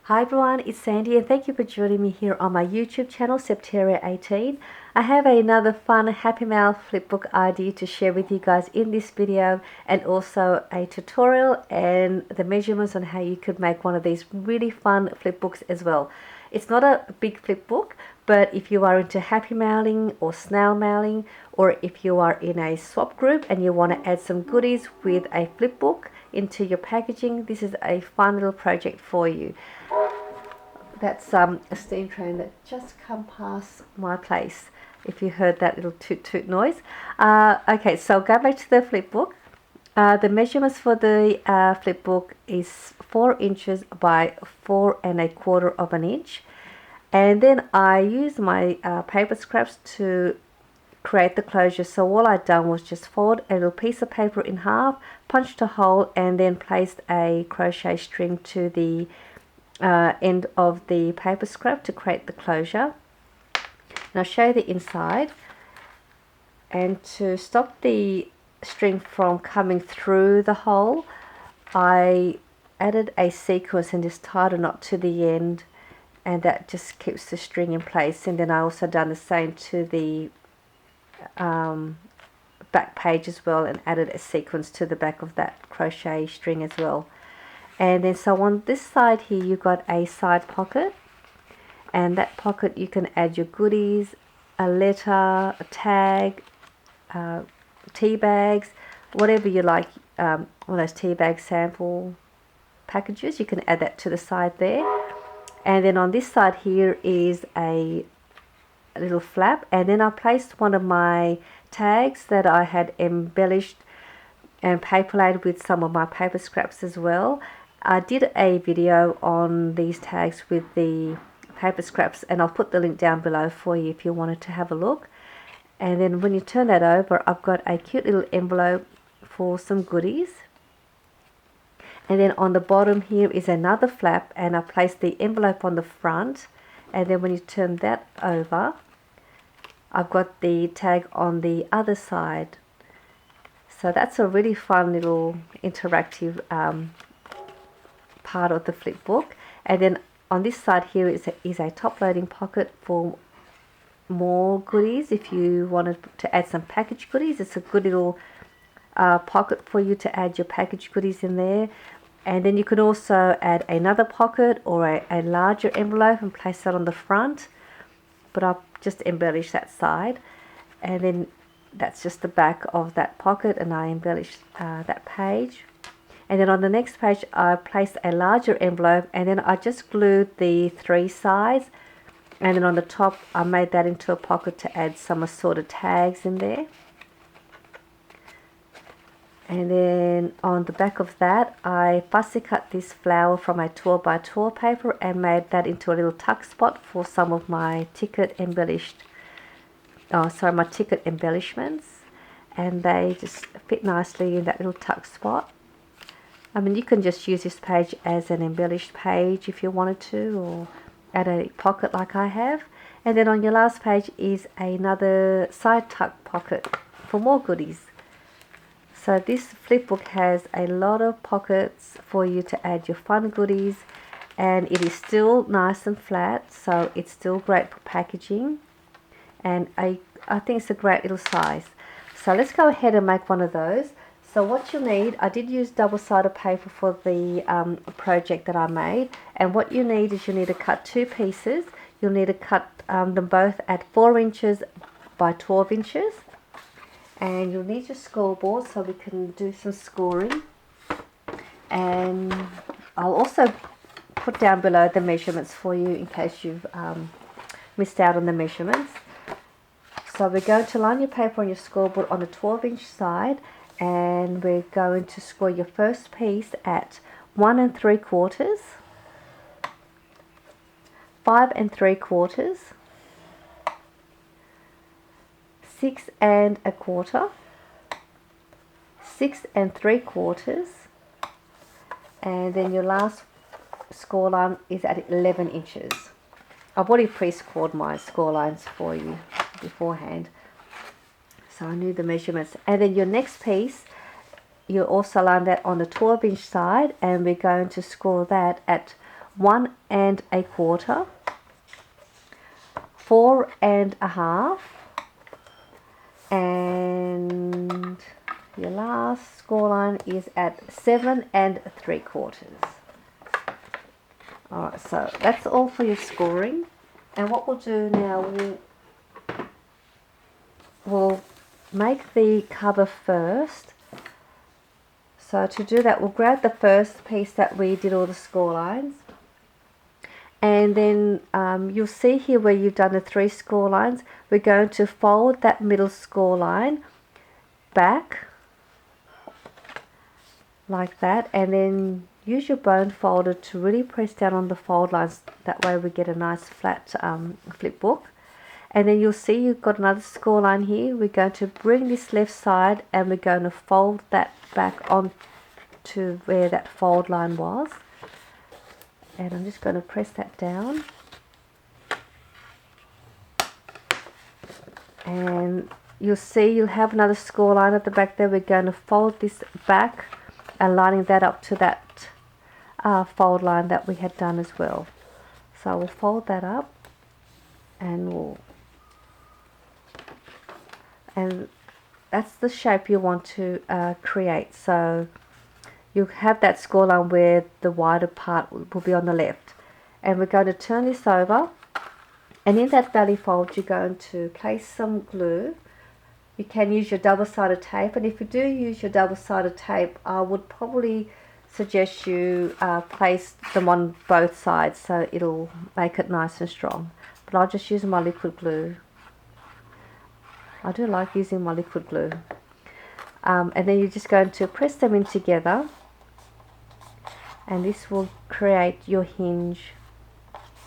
Hi everyone, it's Sandy and thank you for joining me here on my YouTube channel, Septeria18. I have another fun Happy Mail flipbook idea to share with you guys in this video, and also a tutorial and the measurements on how you could make one of these really fun flipbooks as well. It's not a big flipbook, but if you are into happy mailing or snail mailing, or if you are in a swap group and you want to add some goodies with a flipbook into your packaging, this is a fun little project for you. That's a steam train that just come past my place, if you heard that little toot toot noise. Okay, so go back to the flipbook. The measurements for the flipbook is 4 inches by 4¼ of an inch. And then I used my paper scraps to create the closure. So all I'd done was just fold a little piece of paper in half, punched a hole, and then placed a crochet string to the end of the paper scrap to create the closure. And I'll show you the inside. And to stop the string from coming through the hole, I added a sequence and just tied a knot to the end, and that just keeps the string in place. And then I also done the same to the back page as well, and added a sequence to the back of that crochet string as well. And then so on this side here you've got a side pocket, and that pocket you can add your goodies, a letter, a tag, tea bags, whatever you like, one of those tea bag sample packages, you can add that to the side there. And then on this side here is a little flap, and then I placed one of my tags that I had embellished and paper laid with some of my paper scraps as well. I did a video on these tags with the paper scraps, and I'll put the link down below for you if you wanted to have a look. And then when you turn that over, I've got a cute little envelope for some goodies. And then on the bottom here is another flap, and I placed the envelope on the front. And then when you turn that over, I've got the tag on the other side. So that's a really fun little interactive part of the flipbook. And then on this side here is a top loading pocket for more goodies. If you wanted to add some packaged goodies, it's a good little pocket for you to add your packaged goodies in there. And then you can also add another pocket or a larger envelope and place that on the front, but I'll just embellish that side. And then that's just the back of that pocket, and I embellished that page. And then on the next page I placed a larger envelope, and then I just glued the 3 sides, and then on the top I made that into a pocket to add some assorted tags in there. And then on the back of that I fussy cut this flower from a 12 by 12 paper and made that into a little tuck spot for some of my ticket embellishments, and they just fit nicely in that little tuck spot. I mean, you can just use this page as an embellished page if you wanted to, or add a pocket like I have. And then on your last page is another side tuck pocket for more goodies. So this flipbook has a lot of pockets for you to add your fun goodies, and it is still nice and flat, so it's still great for packaging, and I think it's a great little size. So let's go ahead and make one of those. So what you'll need, I did use double-sided paper for the project that I made, and what you need is you need to cut 2 pieces. You'll need to cut them both at 4 inches by 12 inches, and you'll need your scoreboard so we can do some scoring. And I'll also put down below the measurements for you in case you've missed out on the measurements. So we're going to line your paper on your scoreboard on the 12-inch side, and we're going to score your first piece at 1 3/4, 5 3/4, 6 1/4, 6 3/4, and then your last score line is at 11 inches. I've already pre-scored my score lines for you beforehand, so I knew the measurements. And then your next piece, you'll also line that on the 12-inch side, and we're going to score that at 1.25, 4.5, and your last score line is at 7.75. Alright, so that's all for your scoring. And what we'll do now, we'll make the cover first. So to do that, we'll grab the first piece that we did all the score lines. And then you'll see here where you've done the 3 score lines, we're going to fold that middle score line back like that, and then use your bone folder to really press down on the fold lines. That way we get a nice flat flip book. And then you'll see you've got another score line here. We're going to bring this left side and we're going to fold that back on to where that fold line was. And I'm just going to press that down. And you'll see you'll have another score line at the back there. We're going to fold this back and lining that up to that fold line that we had done as well. So we'll fold that up and that's the shape you want to create. So you have that score line where the wider part will be on the left, and we're going to turn this over, and in that belly fold you're going to place some glue. You can use your double-sided tape, and if you do use your double-sided tape, I would probably suggest you place them on both sides so it'll make it nice and strong. But I'll just use my liquid glue. I do like using my liquid glue. And then you're just going to press them in together, and this will create your hinge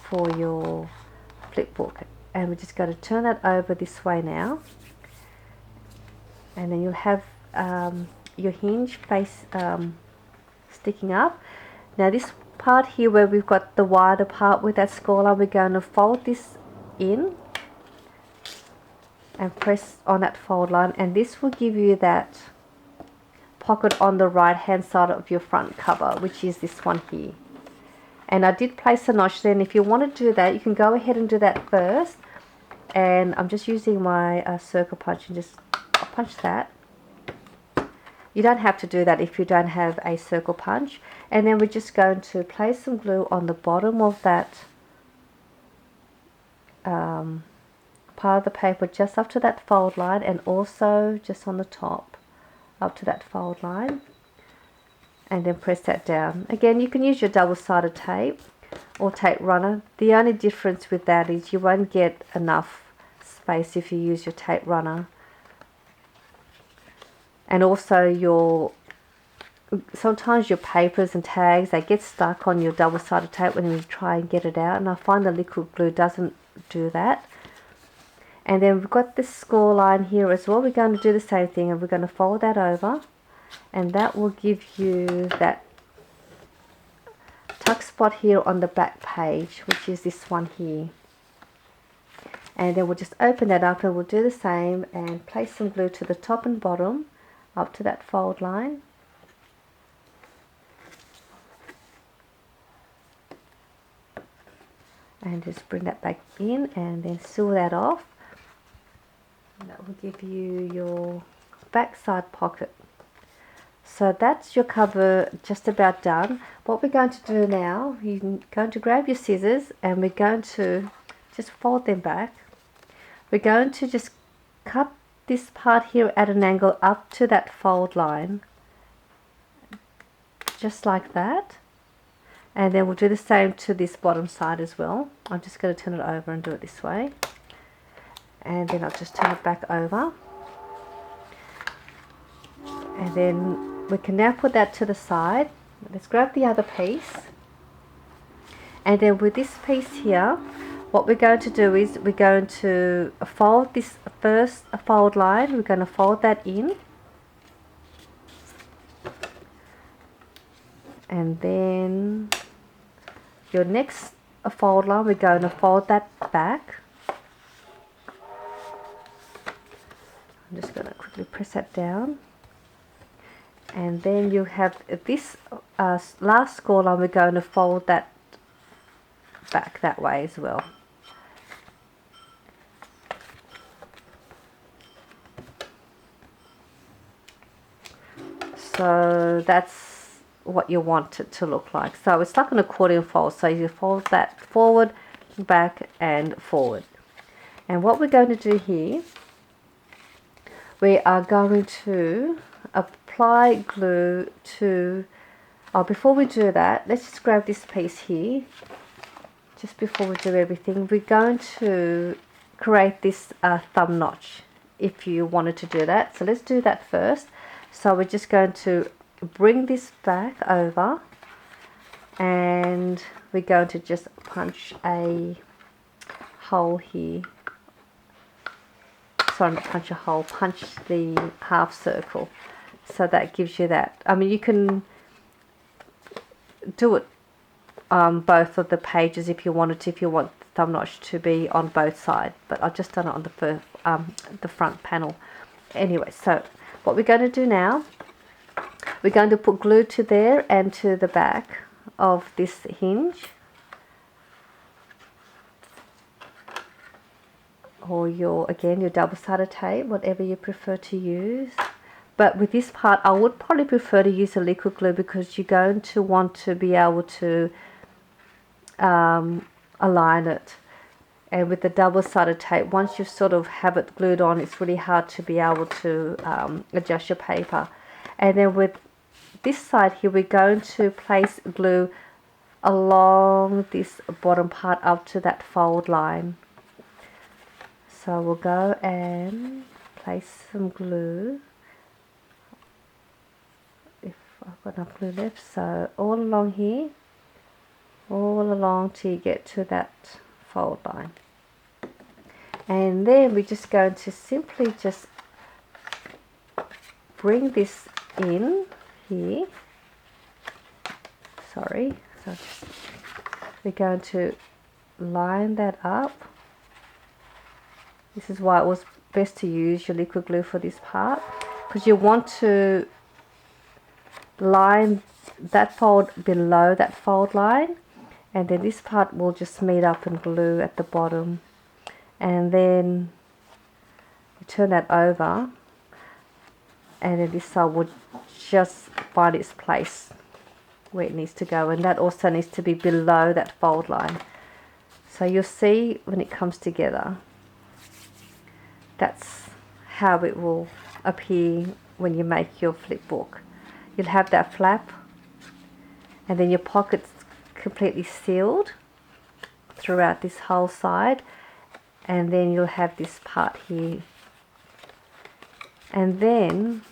for your flip book. And we're just going to turn that over this way now, and then you'll have your hinge face sticking up. Now this part here where we've got the wider part with that score line, we're going to fold this in and press on that fold line, and this will give you that pocket on the right hand side of your front cover, which is this one here. And I did place a notch there, and if you want to do that, you can go ahead and do that first. And I'm just using my circle punch and just punch that. You don't have to do that if you don't have a circle punch. And then we're just going to place some glue on the bottom of that part of the paper, just up to that fold line, and also just on the top up to that fold line, and then press that down. Again, you can use your double-sided tape or tape runner. The only difference with that is you won't get enough space if you use your tape runner. And also sometimes your papers and tags, they get stuck on your double-sided tape when you try and get it out, and I find the liquid glue doesn't do that. And then we've got this score line here as well. We're going to do the same thing, and we're going to fold that over, and that will give you that tuck spot here on the back page, which is this one here. And then we'll just open that up, and we'll do the same and place some glue to the top and bottom up to that fold line. And just bring that back in and then seal that off. And that will give you your backside pocket. So that's your cover just about done. What we're going to do now, you're going to grab your scissors and we're going to just fold them back. We're going to just cut this part here at an angle up to that fold line, just like that. And then we'll do the same to this bottom side as well. I'm just going to turn it over and do it this way. And then I'll just turn it back over. And then we can now put that to the side. Let's grab the other piece. And then with this piece here, what we're going to do is we're going to fold this first fold line. We're going to fold that in. And then your next fold line, we're going to fold that back. I'm just going to quickly press that down. And then you have this last score line, we're going to fold that back that way as well. So that's what you want it to look like. So it's like an accordion fold. So you fold that forward, back and forward. And what we're going to do here, we are going to apply glue to, before we do that, let's just grab this piece here. Just before we do everything, we're going to create this thumb notch if you wanted to do that. So let's do that first. So we're just going to bring this back over and we're going to just punch a hole here. Sorry, not punch a hole, punch the half circle. So that gives you that. I mean, you can do it both of the pages if you wanted to, if you want the thumb notch to be on both sides, but I've just done it on the front panel. Anyway, so what we're going to do now, we're going to put glue to there and to the back of this hinge, or your double-sided tape, whatever you prefer to use. But with this part, I would probably prefer to use a liquid glue because you're going to want to be able to align it. And with the double-sided tape, once you sort of have it glued on, it's really hard to be able to adjust your paper. And then with this side here, we're going to place glue along this bottom part up to that fold line. So we'll go and place some glue, if I've got enough glue left. So all along here, all along till you get to that fold line. And then we're just going to simply just bring this in here. Sorry, so we're going to line that up. This is why it was best to use your liquid glue for this part, because you want to line that fold below that fold line, and then this part will just meet up and glue at the bottom. And then you turn that over, and then this side would just find its place where it needs to go, and that also needs to be below that fold line. So you'll see when it comes together, that's how it will appear when you make your flip book. You'll have that flap, and then your pocket's completely sealed throughout this whole side, and then you'll have this part here. And then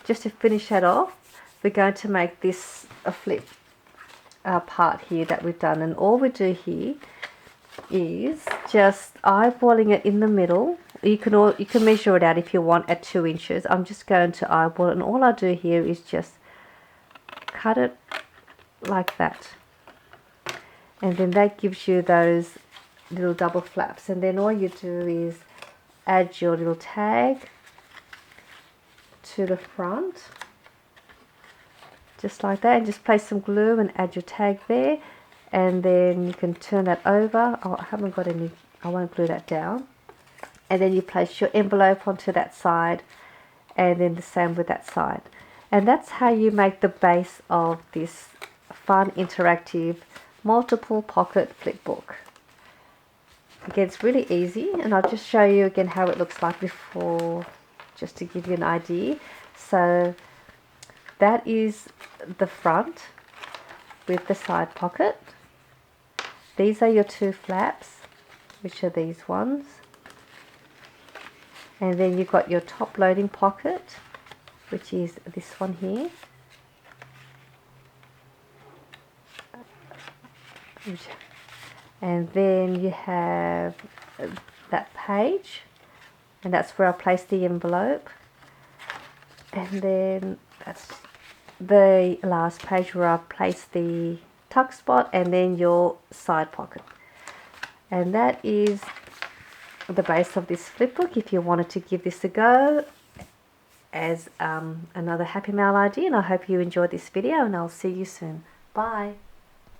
just to finish that off, we're going to make this a flip part here that we've done, and all we do here is just eyeballing it in the middle. You can measure it out if you want at 2 inches. I'm just going to eyeball it, and all I do here is just cut it like that, and then that gives you those little double flaps. And then all you do is add your little tag to the front, just like that, and just place some glue and add your tag there, and then you can turn that over. Oh, I haven't got any, I won't glue that down. And then you place your envelope onto that side, and then the same with that side. And that's how you make the base of this fun, interactive, multiple pocket flip book. Again, it's really easy, and I'll just show you again how it looks like before, just to give you an idea. So that is the front with the side pocket. These are your 2 flaps, which are these ones. And then you've got your top loading pocket, which is this one here. And then you have that page, and that's where I place the envelope. And then that's the last page where I place the tuck spot, and then your side pocket. And that is the base of this flip book. If you wanted to give this a go as another Happy Mail idea, and I hope you enjoyed this video, and I'll see you soon. Bye.